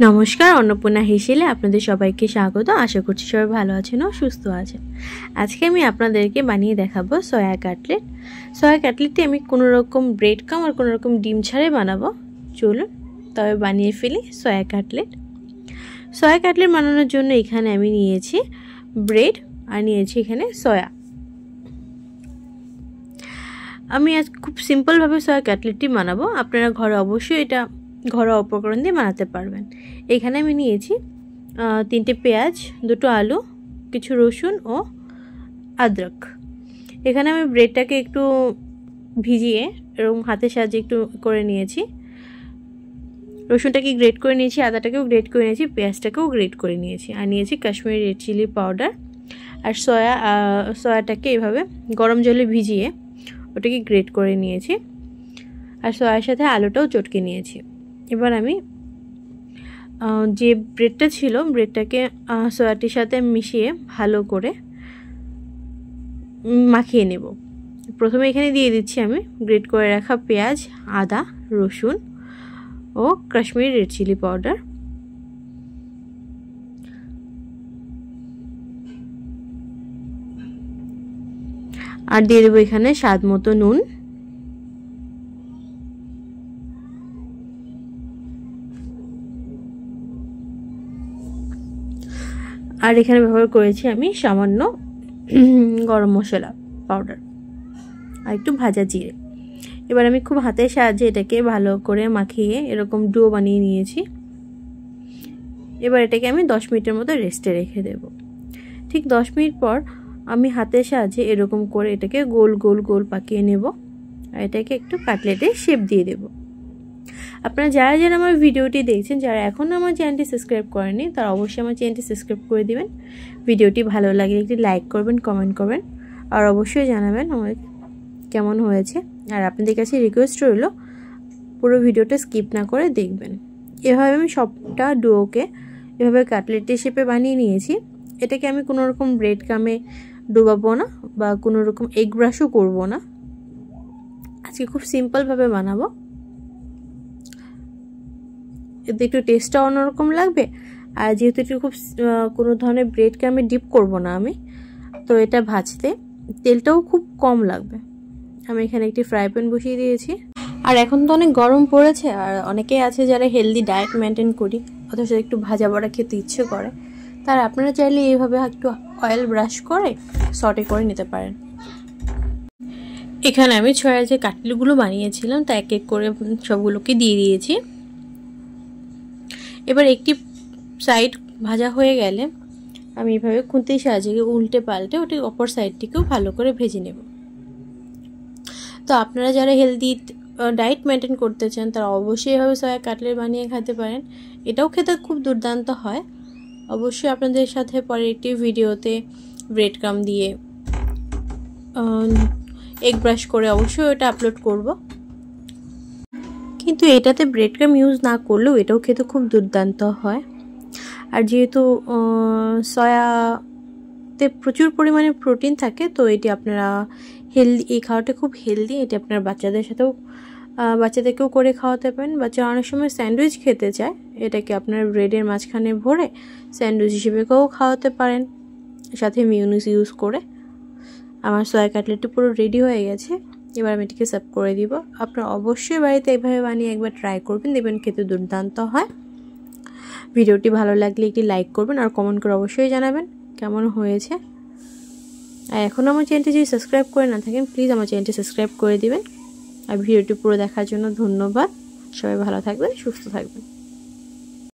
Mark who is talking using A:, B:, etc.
A: নমস্কার, অন্নপূর্ণা হেসেলে আপনাদের সবাইকে স্বাগত। আশা করছি সবাই ভালো আছেন ও সুস্থ আছেন। আজকে আমি আপনাদেরকে বানিয়ে দেখাবো সয়া কাটলেট। সয়া কাটলেটটি আমি কোনো রকম ব্রেড কাম আর কোনো রকম ডিম ছাড়াই বানাবো। চলুন তবে বানিয়ে ফেলি সয়া কাটলেট। সয়া কাটলেট বানানোর জন্য এখানে আমি নিয়েছি ব্রেড আর নিয়েছি এখানে সয়া। আমি আজ খুব সিম্পলভাবে সয়া কাটলেটটি বানাবো। আপনারা ঘরে অবশ্যই এটা ঘরোয়া উপকরণ দিয়ে বানাতে পারবেন। এখানে আমি নিয়েছি 3টে পেঁয়াজ, 2টো আলু, কিছু রসুন ও আদরক। এখানে আমি ব্রেডটাকে একটু ভিজিয়ে এবং হাতের সাহায্যে একটু করে নিয়েছি। রসুনটাকে গ্রেট করে নিয়েছি, আদাটাকেও গ্রেট করে নিয়েছি, পেঁয়াজটাকেও গ্রেট করে নিয়েছি, আর নিয়েছি কাশ্মীরি রেড চিলি পাউডার। আর সয়াটাকে এভাবে গরম জলে ভিজিয়ে ওটাকে গ্রেট করে নিয়েছি, আর সয়ার সাথে আলুটাও চটকে নিয়েছি। এবার আমি যে ব্রেডটা ছিল ব্রেডটাকে সয়াটির সাথে মিশিয়ে ভালো করে মাখিয়ে নেব। প্রথমে এখানে দিয়ে দিচ্ছি আমি গ্রেট করে রাখা পেঁয়াজ, আদা, রসুন ও কাশ্মীরি রেড চিলি পাউডার। আর দিয়ে দেবো এখানে স্বাদ মতো নুন। আর এখানে ব্যবহার করেছি আমি সামান্য গরম মশলা পাউডার আর একটু ভাজা জিরে। এবার আমি খুব হাতের সাহায্যে এটাকে ভালো করে মাখিয়ে এরকম ডো বানিয়ে নিয়েছি। এবার এটাকে আমি 10 মিনিটের মতো রেস্টে রেখে দেব। ঠিক 10 মিনিট পর আমি হাতের সাহায্যে এরকম করে এটাকে গোল গোল গোল পাকিয়ে নেব, আর এটাকে একটু কাটলেটে শেপ দিয়ে দেব। আপনারা যারা যারা আমার ভিডিওটি দেখছেন, যারা এখনও আমার চ্যানেলটি সাবস্ক্রাইব করেনি, তারা অবশ্যই আমার চ্যানেলটি সাবস্ক্রাইব করে দিবেন। ভিডিওটি ভালো লাগলে একটি লাইক করবেন, কমেন্ট করবেন, আর অবশ্যই জানাবেন আমার কেমন হয়েছে। আর আপনাদের কাছে রিকোয়েস্ট রইল পুরো ভিডিওটা স্কিপ না করে দেখবেন। এভাবে আমি সবটা ডোকে এভাবে কাটলেটের শেপে বানিয়ে নিয়েছি। এটাকে আমি কোনো রকম ব্রেড কামে ডোবাবো না বা কোনো রকম এগ ব্রাশও করবো না। আজকে খুব সিম্পলভাবে বানাবো। এতে একটু টেস্টটা অন্যরকম লাগবে, আর যেহেতু একটু খুব কোনো ধরনের ব্রেডকে আমি ডিপ করব না আমি, তো এটা ভাজতে তেলটাও খুব কম লাগবে। আমি এখানে একটি ফ্রাই প্যান বসিয়ে দিয়েছি। আর এখন তো অনেক গরম পড়েছে, আর অনেকেই আছে যারা হেলদি ডায়েট মেনটেন করি অথচ একটু ভাজা বড়া খেতে ইচ্ছে করে, তার আপনারা চাইলে এইভাবে একটু অয়েল ব্রাশ করে সটে করে নিতে পারেন। এখানে আমি ছয়ের যে কাটলেটগুলো বানিয়েছিলাম তা এক এক করে সবগুলোকে দিয়ে দিয়েছি। এবার একটি সাইড ভাজা হয়ে গেলে আমি এভাবে খুন্তির সাহায্যে উল্টে পাল্টে ওটি অপর সাইডটিকেও ভালো করে ভেজে নেব। তো আপনারা যারা হেলদি ডায়েট মেনটেন করতে চান তারা অবশ্যই এভাবে সয়া কাটলেট বানিয়ে খেতে পারেন। এটাও খেতে খুব দুর্দান্ত হয়। অবশ্যই আপনাদের সাথে পরে একটি ভিডিওতে ব্রেড ক্রাম্ব দিয়ে এগ ব্রাশ করে অবশ্যই ওটা আপলোড করব। কিন্তু এটাতে ব্রেড ক্রাম্ব ইউজ না করলেও এটাও খেতে খুব দুর্দান্ত হয়। আর যেহেতু সয়াতে প্রচুর পরিমাণে প্রোটিন থাকে, তো এটি আপনারা হেলদি, এই খাওয়াটা খুব হেলদি। এটি আপনার বাচ্চাদেরকেও করে খাওয়াতে পারেন। বাচ্চারা অনেক সময় স্যান্ডউইচ খেতে চায়, এটাকে আপনার ব্রেডের মাঝখানে ভরে স্যান্ডউইচ হিসেবেও খাওয়াতে পারেন, সাথে মিউনিস ইউজ করে। আমার সয়া কাটলেটটি পুরো রেডি হয়ে গেছে। এবার আমি এটিকে সার্ভ করে দিব। আপনারা অবশ্যই বাড়িতে এইভাবে বানিয়ে একবার ট্রাই করবেন, দেখবেন খেতে দুর্দান্ত হয়। ভিডিওটি ভালো লাগলে একটি লাইক করবেন আর কমেন্ট করে অবশ্যই জানাবেন কেমন হয়েছে। আর এখনও আমার চ্যানেলটি যদি সাবস্ক্রাইব করে না থাকেন, প্লিজ আমার চ্যানেলটি সাবস্ক্রাইব করে দিবেন। আর ভিডিওটি পুরো দেখার জন্য ধন্যবাদ। সবাই ভালো থাকবেন, সুস্থ থাকবেন।